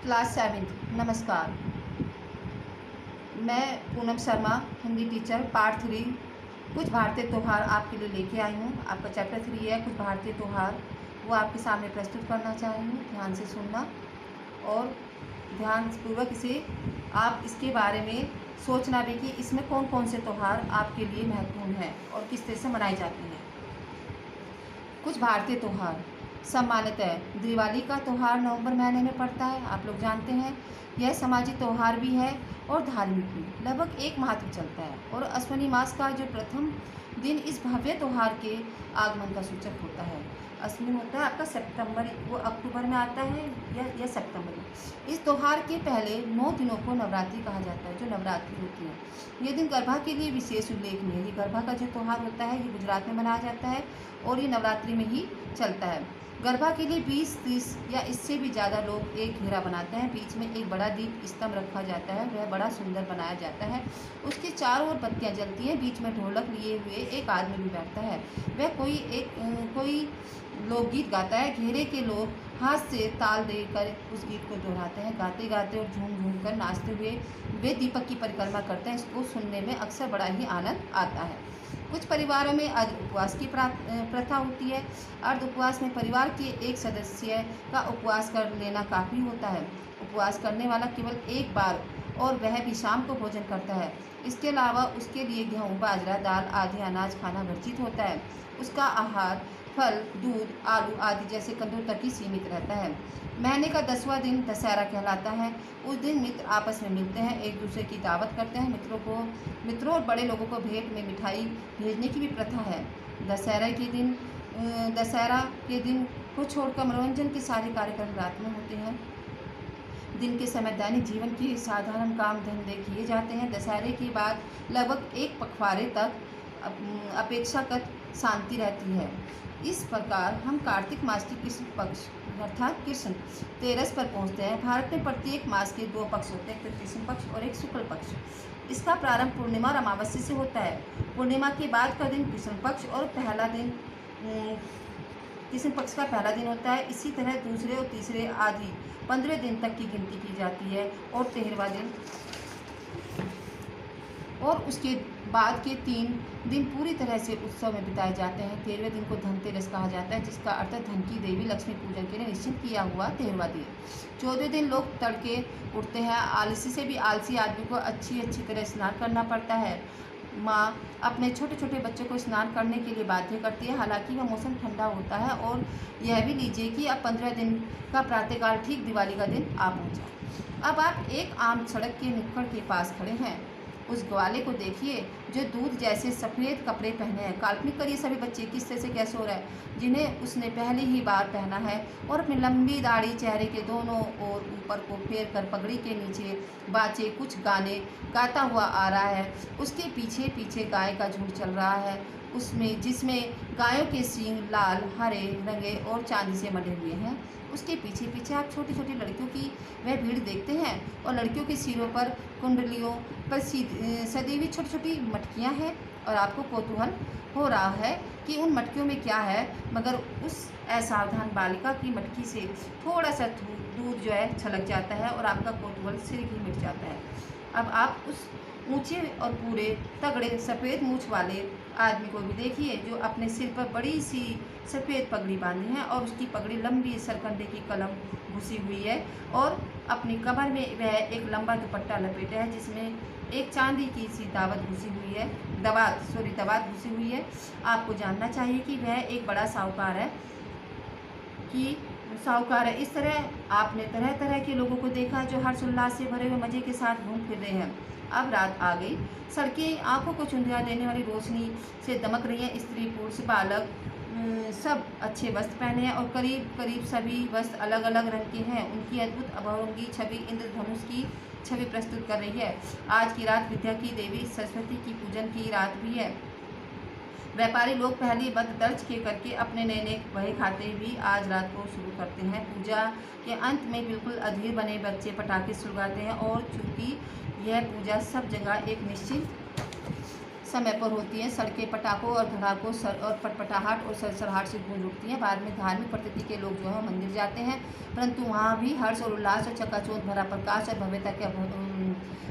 Class 7। नमस्कार, मैं Poonam Sharma, Hindi teacher, part 3 कुछ भारतीय त्यौहार आपके लिए लेके आई हूँ। आपका चैप्टर 3 है कुछ भारतीय त्यौहार, वो आपके सामने प्रस्तुत करना चाह रही हूँ। ध्यान से सुनना और ध्यानपूर्वक इसे आप इसके बारे में सोचना भी कि इसमें कौन कौन से त्यौहार आपके लिए महत्वपूर्ण हैं और किस तरह से मनाए जाते हैं। कुछ भारतीय त्यौहार। सामान्यतः दिवाली का त्यौहार नवंबर महीने में पड़ता है, आप लोग जानते हैं। यह सामाजिक त्यौहार भी है और धार्मिक भी, लगभग एक माह तक चलता है। और अश्विनी मास का जो प्रथम दिन इस भव्य त्यौहार के आगमन का सूचक होता है। अश्विन होता है आपका सितंबर, वो अक्टूबर में आता है या सितंबर में। इस त्यौहार के पहले 9 दिनों को नवरात्रि कहा जाता है, जो नवरात्रि होती है। ये दिन गरबा के लिए विशेष उल्लेखनीय है। ये गरबा का जो त्यौहार होता है ये गुजरात में मनाया जाता है और ये नवरात्रि में ही चलता है। गरबा के लिए 20-30 या इससे भी ज़्यादा लोग एक घेरा बनाते हैं। बीच में एक बड़ा दीप स्तंभ रखा जाता है, वह बड़ा सुंदर बनाया जाता है। उसके चारों ओर बत्तियां जलती हैं। बीच में ढोलक लिए हुए एक आदमी भी बैठता है। वह कोई लोकगीत गाता है। घेरे के लोग हाथ से ताल देकर उस गीत को दोहराते हैं। गाते गाते और झूम झूम कर नाचते हुए वे दीपक की परिक्रमा करते हैं। इसको सुनने में अक्सर बड़ा ही आनंद आता है। कुछ परिवारों में अर्ध उपवास की प्रथा होती है। अर्ध उपवास में परिवार के एक सदस्य का उपवास कर लेना काफ़ी होता है। उपवास करने वाला केवल एक बार और वह भी शाम को भोजन करता है। इसके अलावा उसके लिए गेहूँ, बाजरा, दाल आदि अनाज खाना वर्जित होता है। उसका आहार फल, दूध, आलू आदि जैसे कंदों तक ही सीमित रहता है। महीने का 10वां दिन दशहरा कहलाता है। उस दिन मित्र आपस में मिलते हैं, एक दूसरे की दावत करते हैं। मित्रों और बड़े लोगों को भेंट में मिठाई भेजने की भी प्रथा है। दशहरा के दिन को छोड़कर मनोरंजन के सारे कार्यक्रम रात में होते हैं। दिन के समय दैनिक जीवन के साधारण काम धंधे किए जाते हैं। दशहरे के बाद लगभग एक पखवाड़े तक अपेक्षाकृत शांति रहती है। इस प्रकार हम कार्तिक मास के कृष्ण पक्ष अर्थात कृष्ण तेरस पर पहुंचते हैं। भारत में प्रत्येक मास के 2 पक्ष होते हैं, एक कृष्ण पक्ष और एक शुक्ल पक्ष। इसका प्रारंभ पूर्णिमा और अमावस्या से होता है। पूर्णिमा के बाद का दिन कृष्ण पक्ष और पहला दिन कृष्ण पक्ष का पहला दिन होता है। इसी तरह दूसरे और तीसरे आदि 15 दिन तक की गिनती की जाती है और 13वां दिन और उसके बाद के 3 दिन पूरी तरह से उत्सव में बिताए जाते हैं। 13वें दिन को धनतेरस कहा जाता है, जिसका अर्थ धन की देवी लक्ष्मी पूजन के लिए निश्चित किया हुआ 13वां दिन। 14वें दिन लोग तड़के उठते हैं। आलसी से भी आलसी आदमी को अच्छी तरह स्नान करना पड़ता है। माँ अपने छोटे छोटे बच्चों को स्नान करने के लिए बाध्य करती है। हालांकि वह मौसम ठंडा होता है। और यह भी लीजिए कि अब 15 दिन का प्रातःकाल ठीक दिवाली का दिन आ पहुँचा। अब आप एक आम सड़क के नुक्कड़ के पास खड़े हैं। उस ग्वाले को देखिए जो दूध जैसे सफ़ेद कपड़े पहने हैं। काल्पनिक करिए सभी बच्चे किस तरह से कैसे हो रहा है, जिन्हें उसने पहली ही बार पहना है और अपनी लंबी दाढ़ी चेहरे के दोनों ओर ऊपर को फेर कर पगड़ी के नीचे बाचे कुछ गाने गाता हुआ आ रहा है। उसके पीछे पीछे गाय का झुंड चल रहा है, जिसमें गायों के सींग लाल, हरे, रंगे और चांदी से मढ़े हुए हैं। उसके पीछे पीछे आप छोटी छोटी लड़कियों की वह भीड़ देखते हैं और लड़कियों के सिरों पर कुंडलियों पर सदी हुई छोटी छोटी मटकियां हैं। और आपको कौतूहल हो रहा है कि उन मटकियों में क्या है, मगर उस असावधान बालिका की मटकी से थोड़ा सा दूध जो है छलक जाता है और आपका कौतूहल सिर ही मिट जाता है। अब आप उस ऊंचे और पूरे तगड़े सफ़ेद मूछ वाले आदमी को भी देखिए जो अपने सिर पर बड़ी सी सफ़ेद पगड़ी बांधी है और उसकी पगड़ी लंबी सरकंडे की कलम घुसी हुई है और अपनी कमर में वह एक लंबा दुपट्टा लपेटा है जिसमें एक चांदी की सी दवात घुसी हुई है। आपको जानना चाहिए कि वह एक बड़ा साहूकार है। इस तरह आपने तरह तरह के लोगों को देखा जो हर्षोल्लास से भरे हुए मज़े के साथ घूम फिर रहे हैं। अब रात आ गई। सड़कें आंखों को चुंधिया देने वाली रोशनी से दमक रही हैं। स्त्री पुरुष बालक सब अच्छे वस्त्र पहने हैं और करीब करीब सभी वस्त्र अलग अलग रंग के हैं। उनकी अद्भुत अभंगी छवि इंद्रधनुष की छवि प्रस्तुत कर रही है। आज की रात विद्या की देवी सरस्वती की पूजन की रात भी है। व्यापारी लोग पहली बद दर्ज के करके अपने नए नए बहे खाते भी आज रात को शुरू करते हैं। पूजा के अंत में बिल्कुल अधीर बने बच्चे पटाखे सुलगाते हैं और चूंकि यह पूजा सब जगह एक निश्चित समय पर होती हैं। सड़कें पटाखों और धड़ाकों और पटपटाहट और सरसराहट से गूंज उठती हैं। बाद में धार्मिक प्रकृति के लोग जो है मंदिर जाते हैं, परंतु वहाँ भी हर्ष और उल्लास और चकाचौंध भरा प्रकाश और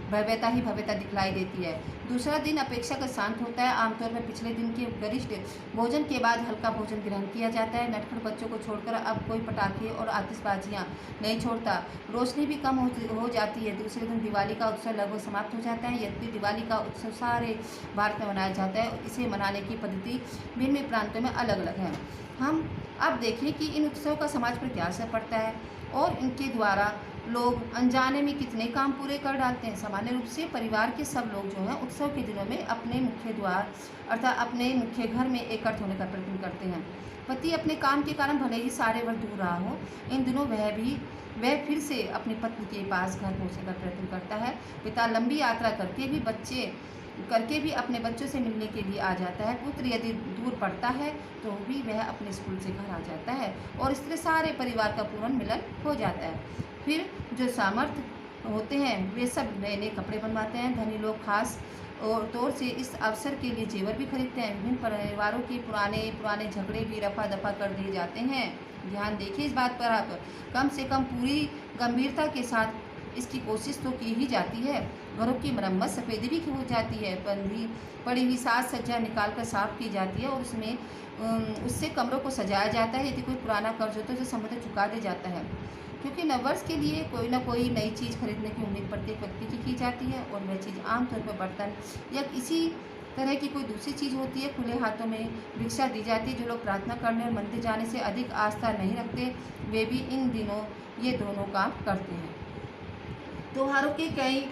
भव्यता दिखलाई देती है। दूसरा दिन अपेक्षाकृत शांत होता है। आमतौर पर पिछले दिन के गरिष्ठ भोजन के बाद हल्का भोजन ग्रहण किया जाता है। नटखट बच्चों को छोड़कर अब कोई पटाखे और आतिशबाजियाँ नहीं छोड़ता। रोशनी भी कम हो जाती है। दूसरे दिन दिवाली का उत्सव लगभग समाप्त हो जाता है। यद्यपि दिवाली का उत्सव सारे भारत में मनाया जाता है, इसे मनाने की पद्धति भिन्न प्रांतों में अलग अलग है। हम अब देखें कि इन उत्सवों का समाज पर क्या असर पड़ता है और इनके द्वारा लोग अनजाने में कितने काम पूरे कर डालते हैं। सामान्य रूप से परिवार के सब लोग जो हैं उत्सव के दिनों में अपने मुख्य द्वार अर्थात अपने मुख्य घर में एकत्र होने का प्रयत्न करते हैं। पति अपने काम के कारण भले ही सारे वर्ष दूर रहा हो, इन दिनों वह फिर से अपनी पत्नी के पास घर पहुँचने का प्रयत्न करता है। पिता लंबी यात्रा करके भी अपने बच्चों से मिलने के लिए आ जाता है। पुत्र यदि दूर पड़ता है तो भी वह अपने स्कूल से घर आ जाता है और इस तरह सारे परिवार का पूर्ण मिलन हो जाता है। फिर जो सामर्थ्य होते हैं वे सब नए नए कपड़े बनवाते हैं। धनी लोग खास और तौर से इस अवसर के लिए जेवर भी खरीदते हैं। विभिन्न परिवारों के पुराने झगड़े भी रफा दफा कर दिए जाते हैं। ध्यान देखिए इस बात पर आप कम से कम पूरी गंभीरता के साथ इसकी कोशिश तो की ही जाती है। घरों की मरम्मत सफ़ेदी भी हो जाती है। पड़ी हुई साज सज्जा निकाल कर साफ की जाती है और उससे कमरों को सजाया जाता है। यदि कोई पुराना कर्ज हो तो उसे समय चुका दिया जाता है, क्योंकि नववर्ष के लिए कोई ना कोई नई चीज़ खरीदने की उम्मीद प्रत्येक व्यक्ति की जाती है और वह चीज़ आमतौर पर बर्तन या किसी तरह की कोई दूसरी चीज़ होती है। खुले हाथों में भिक्षा दी जाती है। जो लोग प्रार्थना करने और मंदिर जाने से अधिक आस्था नहीं रखते वे भी इन दिनों ये दोनों काम करते हैं। त्योहारों के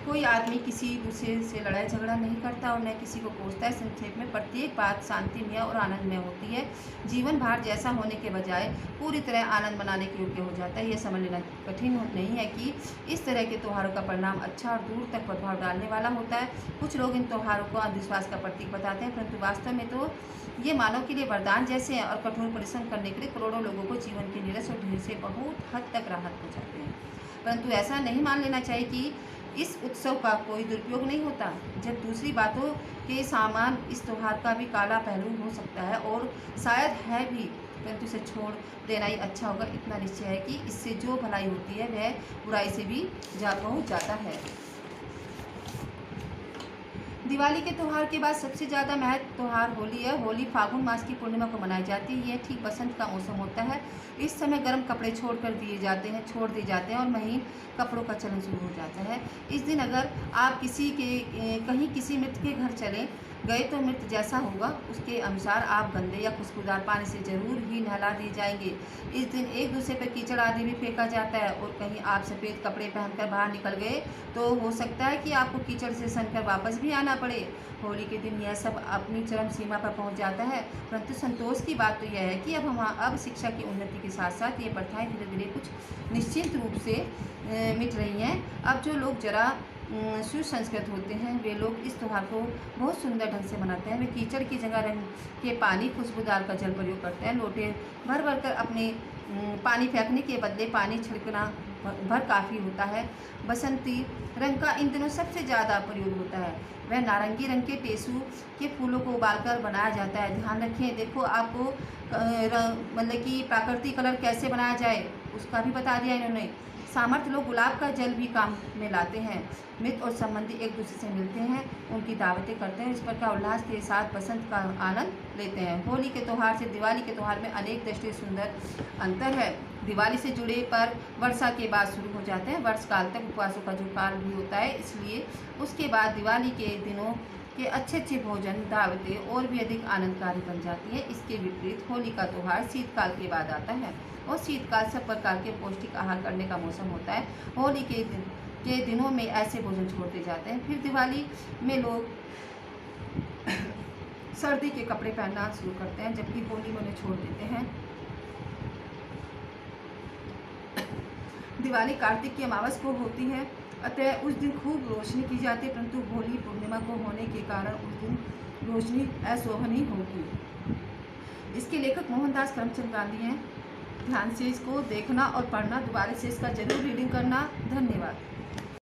कोई आदमी किसी दूसरे से लड़ाई झगड़ा नहीं करता और न किसी को कोसता है। संक्षेप में प्रत्येक बात शांतिमय और आनंदमय होती है। जीवन भार जैसा होने के बजाय पूरी तरह आनंद मनाने के योग्य हो जाता है। यह समझ लेना कठिन नहीं है कि इस तरह के त्योहारों का परिणाम अच्छा और दूर तक प्रभाव डालने वाला होता है। कुछ लोग इन त्योहारों को अंधविश्वास का प्रतीक बताते हैं, परंतु वास्तव में तो ये मानव के लिए वरदान जैसे हैं और कठोर परिश्रम करने के लिए करोड़ों लोगों को जीवन के नीरस और ढेर से बहुत हद तक राहत हो जाते हैं। परंतु ऐसा नहीं मान लेना चाहिए कि इस उत्सव का कोई दुरुपयोग नहीं होता। जब दूसरी बातों के सामान इस त्यौहार का भी काला पहलू हो सकता है और शायद है भी, परंतु इसे छोड़ देना ही अच्छा होगा। इतना निश्चय है कि इससे जो भलाई होती है वह बुराई से भी पहुँच जाता है। दिवाली के त्यौहार के बाद सबसे ज़्यादा महत्व त्यौहार होली है। होली फागुन मास की पूर्णिमा को मनाई जाती है। यह ठीक बसंत का मौसम होता है। इस समय गर्म कपड़े छोड़ दिए जाते हैं और महीन कपड़ों का चलन शुरू हो जाता है। इस दिन अगर आप कहीं किसी मित्र के घर चले गए तो मित्र जैसा होगा उसके अनुसार आप गंदे या खुशबूदार पानी से जरूर ही नहला दिए जाएंगे। इस दिन एक दूसरे पर कीचड़ आदि भी फेंका जाता है और कहीं आप सफ़ेद कपड़े पहनकर बाहर निकल गए तो हो सकता है कि आपको कीचड़ से सनकर वापस भी आना पड़े। होली के दिन यह सब अपनी चरम सीमा पर पहुंच जाता है, परंतु संतोष की बात तो यह है कि अब शिक्षा की उन्नति के साथ साथ ये प्रथाएं धीरे धीरे कुछ निश्चित रूप से मिट रही हैं। अब जो लोग जरा सुसंस्कृत होते हैं वे लोग इस त्यौहार को बहुत सुंदर ढंग से मनाते हैं। वे कीचड़ की जगह रंग के पानी खुशबूदार का जल प्रयोग करते हैं। लोटे भर भर कर अपने पानी फेंकने के बदले पानी छिड़कना भर काफ़ी होता है। बसंती रंग का इन दिनों सबसे ज़्यादा प्रयोग होता है। वह नारंगी रंग के टेसू के फूलों को उबालकर बनाया जाता है। ध्यान रखें, देखो आपको मतलब कि प्राकृतिक कलर कैसे बनाया जाए उसका भी बता दिया इन्होंने। सामर्थ्य लोग गुलाब का जल भी काम में लाते हैं। मित्र और संबंधी एक दूसरे से मिलते हैं, उनकी दावतें करते हैं, इस पर का उल्लास के साथ बसंत का आनंद लेते हैं। होली के त्यौहार से दिवाली के त्यौहार में अनेक दृष्टि सुंदर अंतर है। दिवाली से जुड़े पर वर्षा के बाद शुरू हो जाते हैं। वर्ष काल तक उपवासों का जो काल भी होता है, इसलिए उसके बाद दिवाली के दिनों के अच्छे भोजन दावतें और भी अधिक आनंदकारी बन जाती है। इसके विपरीत होली का त्यौहार शीतकाल के बाद आता है और शीतकाल सब प्रकार के पौष्टिक आहार करने का मौसम होता है। होली के दिनों में ऐसे भोजन छोड़ते जाते हैं। फिर दिवाली में लोग सर्दी के कपड़े पहनना शुरू करते हैं, जबकि होली में उन्हें छोड़ देते हैं। दिवाली कार्तिक की अमावस को होती है, अतः उस दिन खूब रोशनी की जाती है, परंतु होली पूर्णिमा को होने के कारण उस दिन रोशनी अशोभनीय होगी। इसके लेखक मोहनदास करमचंद गांधी हैं। ध्यान से इसको देखना और पढ़ना, दोबारा से इसका जरूर रीडिंग करना। धन्यवाद।